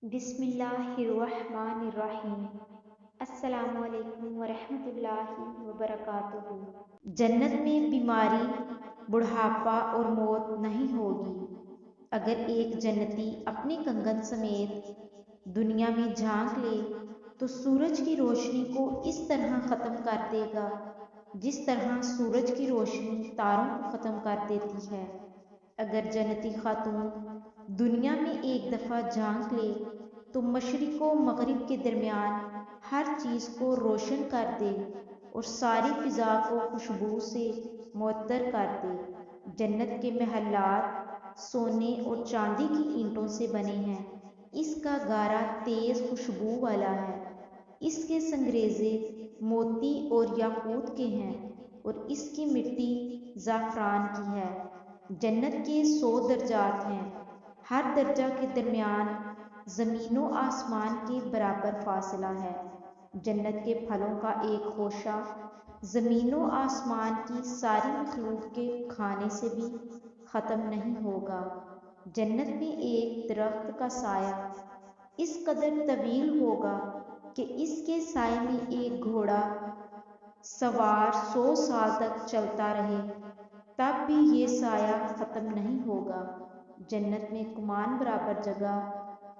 بسم اللہ الرحمن الرحیم۔ السلام علیکم ورحمۃ اللہ وبرکاتہ۔ جنت میں بیماری، بڑھاپا اور موت نہیں ہوگی۔ اگر ایک جنتی اپنے کنگن سمیت دنیا میں جھانک لے تو سورج کی روشنی کو اس طرح ختم کر دے گا جس طرح سورج کی روشنی تاروں کو ختم کر دیتی ہے۔ اگر جنتی خاتون دنیا میں ایک دفعہ جھانک لے تو مشرق و مغرب کے درمیان ہر چیز کو روشن کر دے اور ساری فضا کو خوشبو سے معطر کر دے۔ جنت کے محلات سونے اور چاندی کی اینٹوں سے بنے ہیں۔ اس کا گارا تیز خوشبو والا ہے۔ اس کے سنگریزے موتی اور یاقوت کے ہیں اور اس کی مٹی زعفران کی ہے۔ جنت کے 100 درجات ہیں۔ ہر درجہ کے درمیان زمین و آسمان کے برابر فاصلہ ہے۔ جنت کے پھلوں کا ایک خوشہ زمین و آسمان کی ساری مخلوق کے کھانے سے بھی ختم نہیں ہوگا۔ جنت میں ایک درخت کا سایہ اس قدر طویل ہوگا کہ اس کے سائے میں ایک گھوڑا سوار 100 سال تک چلتا رہے تب بھی یہ سایہ ختم نہیں ہوگا۔ جنت میں کمان برابر جگہ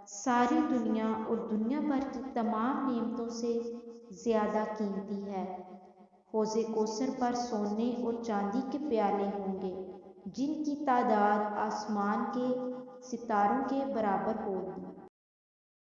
ساری دنیا اور دنیا بھر کی تمام نعمتوں سے زیادہ قیمتی ہے۔ حوض کوثر پر سونے اور چاندی کے پیالے ہوں گے جن کی تعداد آسمان کے ستاروں کے برابر ہوگی۔